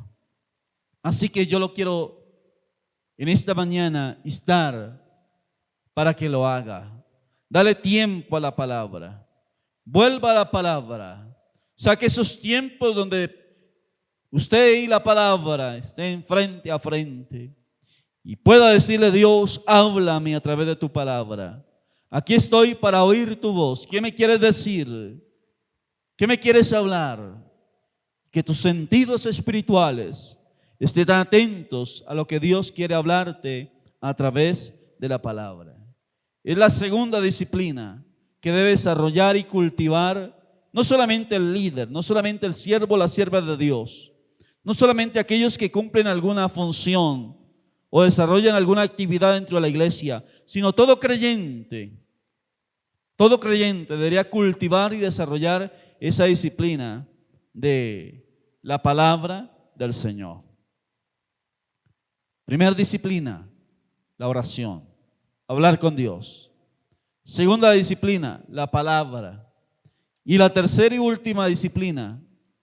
Así que yo lo quiero en esta mañana instar para que lo haga. Dale tiempo a la palabra. Vuelva a la palabra. Saque esos tiempos donde usted y la palabra estén frente a frente y pueda decirle: Dios, háblame a través de tu palabra. Aquí estoy para oír tu voz. ¿Qué me quieres decir? ¿Qué me quieres hablar? Que tus sentidos espirituales estén atentos a lo que Dios quiere hablarte a través de la palabra. Es la segunda disciplina que debe desarrollar y cultivar no solamente el líder, no solamente el siervo o la sierva de Dios, no solamente aquellos que cumplen alguna función o desarrollan alguna actividad dentro de la iglesia, sino todo creyente debería cultivar y desarrollar esa disciplina de la palabra del Señor. Primera disciplina, la oración, hablar con Dios. Segunda disciplina, la palabra. Y la tercera y última disciplina,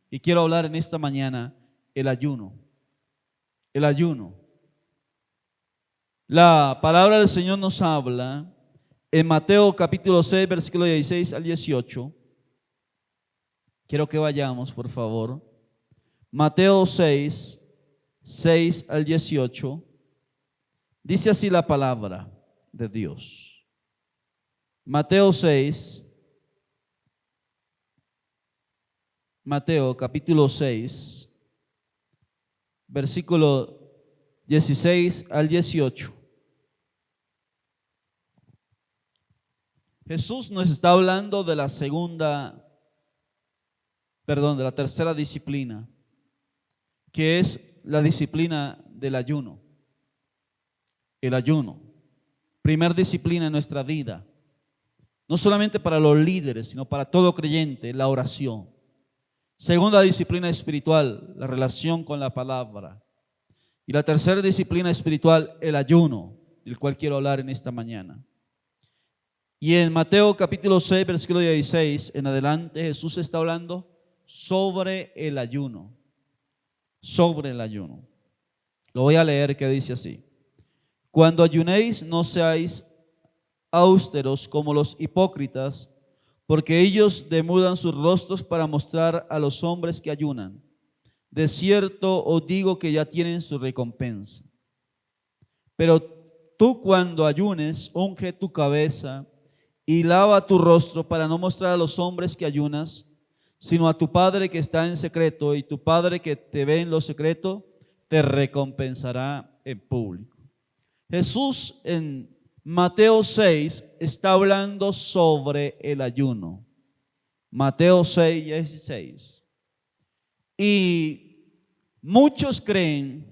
y quiero hablar en esta mañana, el ayuno. El ayuno. La palabra del Señor nos habla en Mateo capítulo 6, versículo 16 al 18. Quiero que vayamos, por favor. Mateo 6, 6 al 18. Dice así la palabra de Dios. Mateo 6. Mateo capítulo 6, versículo 16 al 18. Jesús nos está hablando de la tercera disciplina, que es la disciplina del ayuno. El ayuno, primer disciplina en nuestra vida, no solamente para los líderes, sino para todo creyente, la oración. Segunda disciplina espiritual, la relación con la palabra. Y la tercera disciplina espiritual, el ayuno, del cual quiero hablar en esta mañana. Y en Mateo capítulo 6, versículo 16 en adelante, Jesús está hablando sobre el ayuno. Sobre el ayuno. Lo voy a leer, que dice así: cuando ayunéis, no seáis austeros como los hipócritas, porque ellos demudan sus rostros para mostrar a los hombres que ayunan. De cierto os digo que ya tienen su recompensa. Pero tú, cuando ayunes, unge tu cabeza y lava tu rostro, para no mostrar a los hombres que ayunas, sino a tu Padre que está en secreto, y tu Padre que te ve en lo secreto te recompensará en público. Jesús en Mateo 6 está hablando sobre el ayuno. Mateo 6, 16. Y muchos creen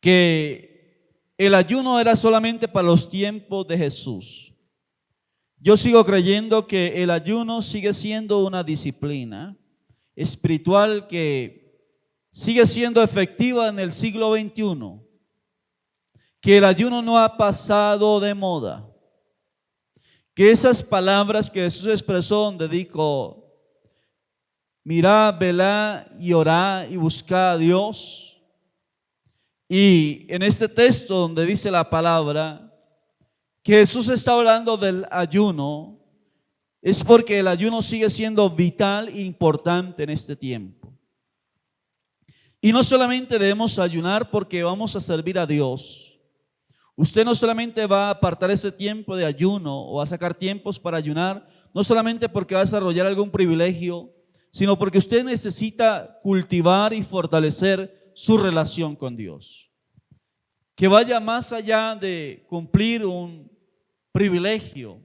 que el ayuno era solamente para los tiempos de Jesús. Yo sigo creyendo que el ayuno sigue siendo una disciplina espiritual que sigue siendo efectiva en el siglo XXI. Que el ayuno no ha pasado de moda. Que esas palabras que Jesús expresó, donde dijo: mirad, velad y orad y buscad a Dios. Y en este texto donde dice la palabra que Jesús está hablando del ayuno, es porque el ayuno sigue siendo vital e importante en este tiempo. Y no solamente debemos ayunar porque vamos a servir a Dios. Usted no solamente va a apartar ese tiempo de ayuno o va a sacar tiempos para ayunar, no solamente porque va a desarrollar algún privilegio, sino porque usted necesita cultivar y fortalecer su relación con Dios. Que vaya más allá de cumplir un privilegio,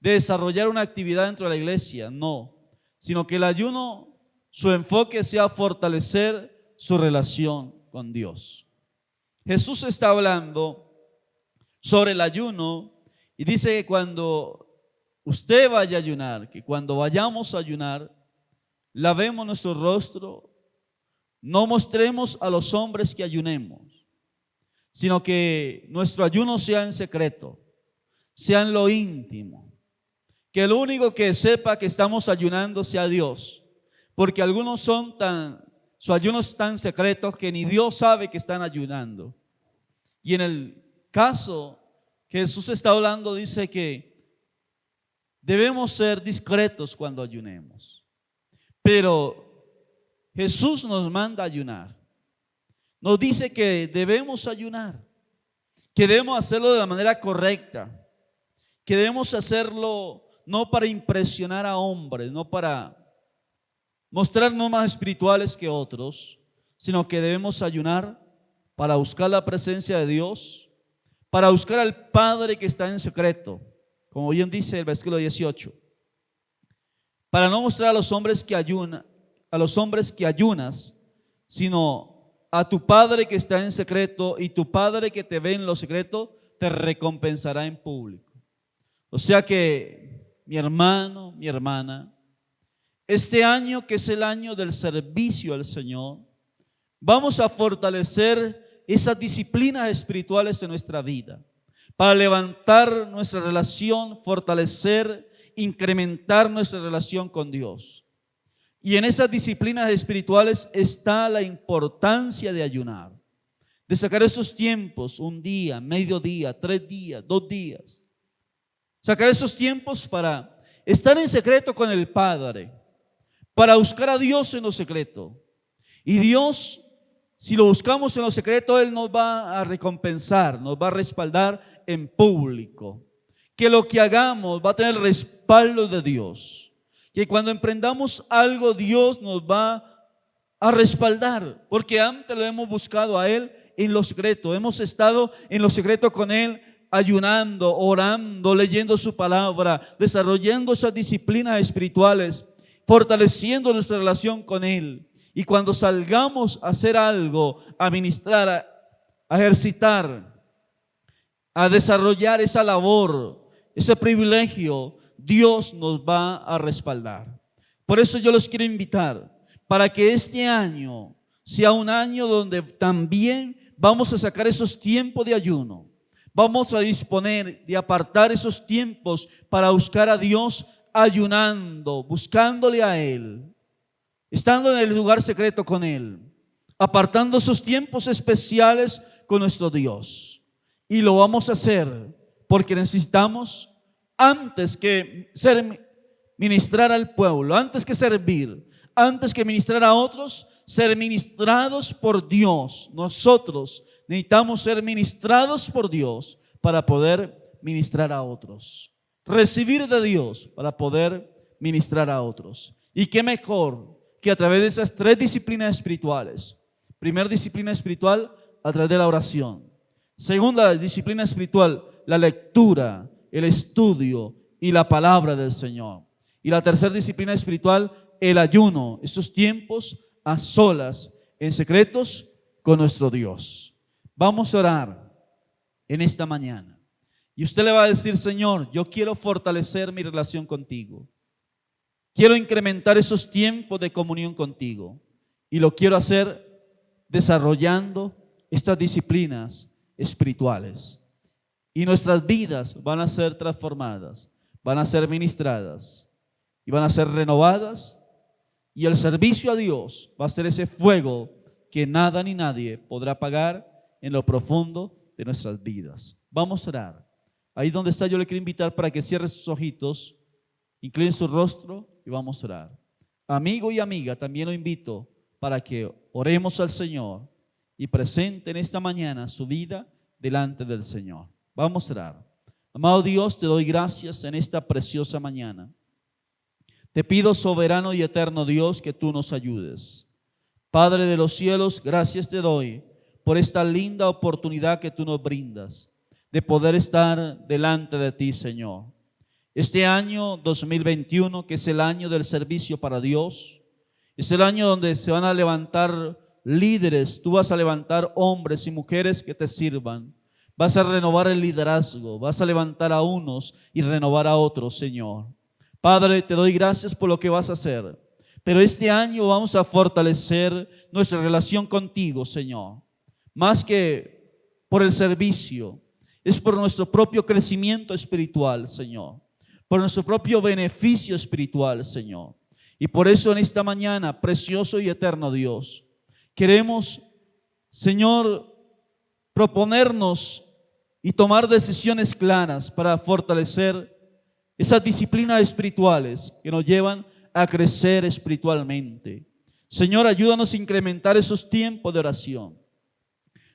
de desarrollar una actividad dentro de la iglesia, no, sino que el ayuno, su enfoque sea fortalecer su relación con Dios. Jesús está hablando sobre el ayuno y dice que cuando usted vaya a ayunar, que cuando vayamos a ayunar, lavemos nuestro rostro, no mostremos a los hombres que ayunemos, sino que nuestro ayuno sea en secreto, sea en lo íntimo, que el único que sepa que estamos ayunando sea Dios, porque algunos su ayuno es tan secreto que ni Dios sabe que están ayunando. Y en el caso que Jesús está hablando, dice que debemos ser discretos cuando ayunemos. Pero Jesús nos manda a ayunar. Nos dice que debemos ayunar, que debemos hacerlo de la manera correcta, que debemos hacerlo no para impresionar a hombres, no para mostrarnos más espirituales que otros, sino que debemos ayunar para buscar la presencia de Dios, para buscar al Padre que está en secreto, como bien dice el versículo 18, para no mostrar a los hombres que ayunas, sino a tu Padre que está en secreto, y tu Padre que te ve en lo secreto te recompensará en público. O sea que, mi hermano, mi hermana, este año, que es el año del servicio al Señor, vamos a fortalecer esas disciplinas espirituales en nuestra vida para levantar nuestra relación, fortalecer, incrementar nuestra relación con Dios. Y en esas disciplinas espirituales está la importancia de ayunar, de sacar esos tiempos, un día, mediodía, 3 días, 2 días. Sacar esos tiempos para estar en secreto con el Padre, para buscar a Dios en lo secreto. Y Dios, si lo buscamos en lo secreto, Él nos va a recompensar, nos va a respaldar en público. Que lo que hagamos va a tener el respaldo de Dios. Que cuando emprendamos algo, Dios nos va a respaldar, porque antes lo hemos buscado a Él en lo secreto. Hemos estado en lo secreto con Él, ayunando, orando, leyendo su palabra, desarrollando esas disciplinas espirituales, fortaleciendo nuestra relación con Él. Y cuando salgamos a hacer algo, a ministrar, a ejercitar, a desarrollar esa labor, ese privilegio, Dios nos va a respaldar. Por eso yo los quiero invitar para que este año sea un año donde también vamos a sacar esos tiempos de ayuno. Vamos a disponer de apartar esos tiempos para buscar a Dios ayunando, buscándole a Él, estando en el lugar secreto con Él, apartando esos tiempos especiales con nuestro Dios. Y lo vamos a hacer porque necesitamos, antes que ministrar al pueblo, antes que servir, antes que ministrar a otros, ser ministrados por Dios. Nosotros necesitamos ser ministrados por Dios para poder ministrar a otros. Recibir de Dios para poder ministrar a otros. Y qué mejor que a través de esas 3 disciplinas espirituales. Primera disciplina espiritual, a través de la oración. Segunda disciplina espiritual, la lectura, el estudio y la palabra del Señor. Y la tercera disciplina espiritual, el ayuno, esos tiempos a solas, en secretos con nuestro Dios. Vamos a orar en esta mañana. Y usted le va a decir: Señor, yo quiero fortalecer mi relación contigo. Quiero incrementar esos tiempos de comunión contigo. Y lo quiero hacer desarrollando estas disciplinas espirituales. Y nuestras vidas van a ser transformadas, van a ser ministradas y van a ser renovadas. Y el servicio a Dios va a ser ese fuego que nada ni nadie podrá apagar en lo profundo de nuestras vidas. Vamos a orar. Ahí donde está, yo le quiero invitar para que cierre sus ojitos, incline su rostro y vamos a orar. Amigo y amiga, también lo invito para que oremos al Señor y presenten esta mañana su vida delante del Señor. Vamos a orar. Amado Dios, te doy gracias en esta preciosa mañana. Te pido, soberano y eterno Dios, que tú nos ayudes. Padre de los cielos, gracias te doy por esta linda oportunidad que tú nos brindas de poder estar delante de ti, Señor. Este año 2021, que es el año del servicio para Dios, es el año donde se van a levantar líderes. Tú vas a levantar hombres y mujeres que te sirvan. Vas a renovar el liderazgo, vas a levantar a unos y renovar a otros, Señor. Padre, te doy gracias por lo que vas a hacer, pero este año vamos a fortalecer nuestra relación contigo, Señor. Más que por el servicio, es por nuestro propio crecimiento espiritual, Señor, por nuestro propio beneficio espiritual, Señor. Y por eso en esta mañana, precioso y eterno Dios, queremos, Señor, proponernos y tomar decisiones claras para fortalecer esas disciplinas espirituales que nos llevan a crecer espiritualmente. Señor, ayúdanos a incrementar esos tiempos de oración.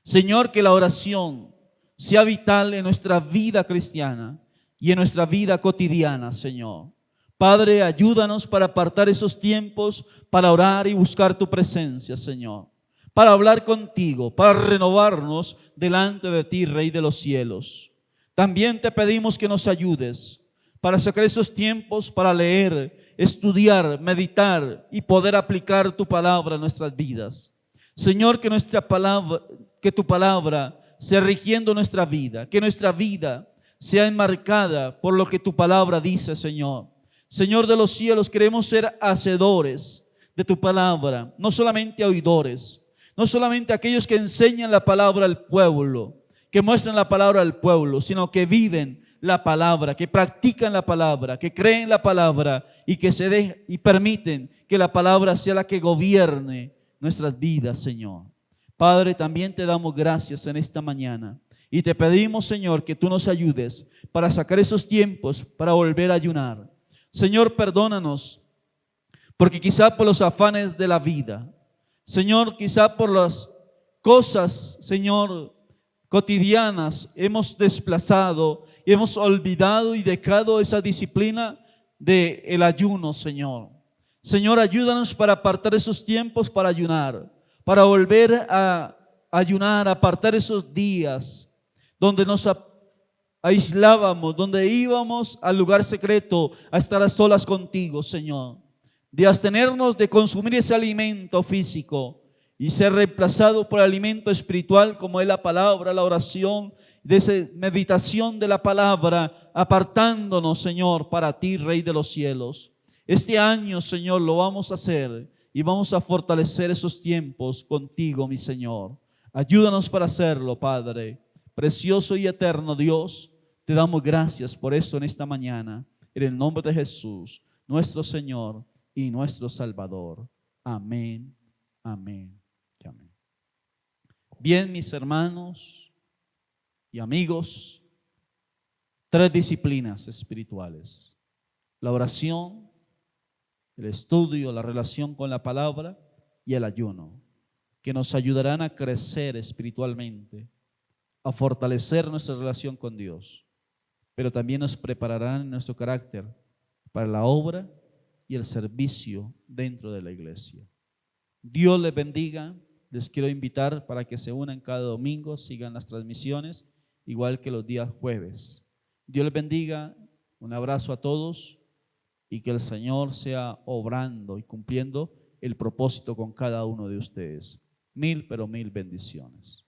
Señor, que la oración sea vital en nuestra vida cristiana y en nuestra vida cotidiana, Señor. Padre, ayúdanos para apartar esos tiempos para orar y buscar tu presencia, Señor. para hablar contigo, para renovarnos delante de ti, Rey de los cielos. También te pedimos que nos ayudes para sacar esos tiempos para leer, estudiar, meditar y poder aplicar tu palabra en nuestras vidas. Señor, que nuestra palabra, que tu palabra sea rigiendo nuestra vida, que nuestra vida sea enmarcada por lo que tu palabra dice, Señor. Señor de los cielos, queremos ser hacedores de tu palabra, no solamente oidores, no solamente aquellos que enseñan la palabra al pueblo, que muestran la palabra al pueblo, sino que viven la palabra, que practican la palabra, que creen la palabra y que y permiten que la palabra sea la que gobierne nuestras vidas, Señor. Padre, también te damos gracias en esta mañana y te pedimos, Señor, que tú nos ayudes para sacar esos tiempos para volver a ayunar. Señor, perdónanos, porque quizá por los afanes de la vida, Señor, quizá por las cosas, Señor, cotidianas, hemos desplazado, hemos olvidado y dejado esa disciplina del ayuno, Señor. Señor, ayúdanos para apartar esos tiempos para ayunar, para volver a ayunar, apartar esos días donde nos aislábamos, donde íbamos al lugar secreto a estar a solas contigo, Señor. De abstenernos de consumir ese alimento físico y ser reemplazado por alimento espiritual como es la palabra, la oración, de esa meditación de la palabra, apartándonos, Señor, para ti, Rey de los cielos. Este año, Señor, lo vamos a hacer y vamos a fortalecer esos tiempos contigo, mi Señor. Ayúdanos para hacerlo, Padre. Precioso y eterno Dios, te damos gracias por eso en esta mañana. En el nombre de Jesús, nuestro Señor y nuestro Salvador. Amén, amén y amén. Bien, mis hermanos y amigos, 3 disciplinas espirituales: la oración, el estudio, la relación con la palabra y el ayuno, que nos ayudarán a crecer espiritualmente, a fortalecer nuestra relación con Dios, pero también nos prepararán en nuestro carácter para la obra y el servicio dentro de la iglesia. Dios les bendiga. Les quiero invitar para que se unan cada domingo, sigan las transmisiones, igual que los días jueves. Dios les bendiga. Un abrazo a todos y que el Señor sea obrando y cumpliendo el propósito con cada uno de ustedes. 1000, pero 1000 bendiciones.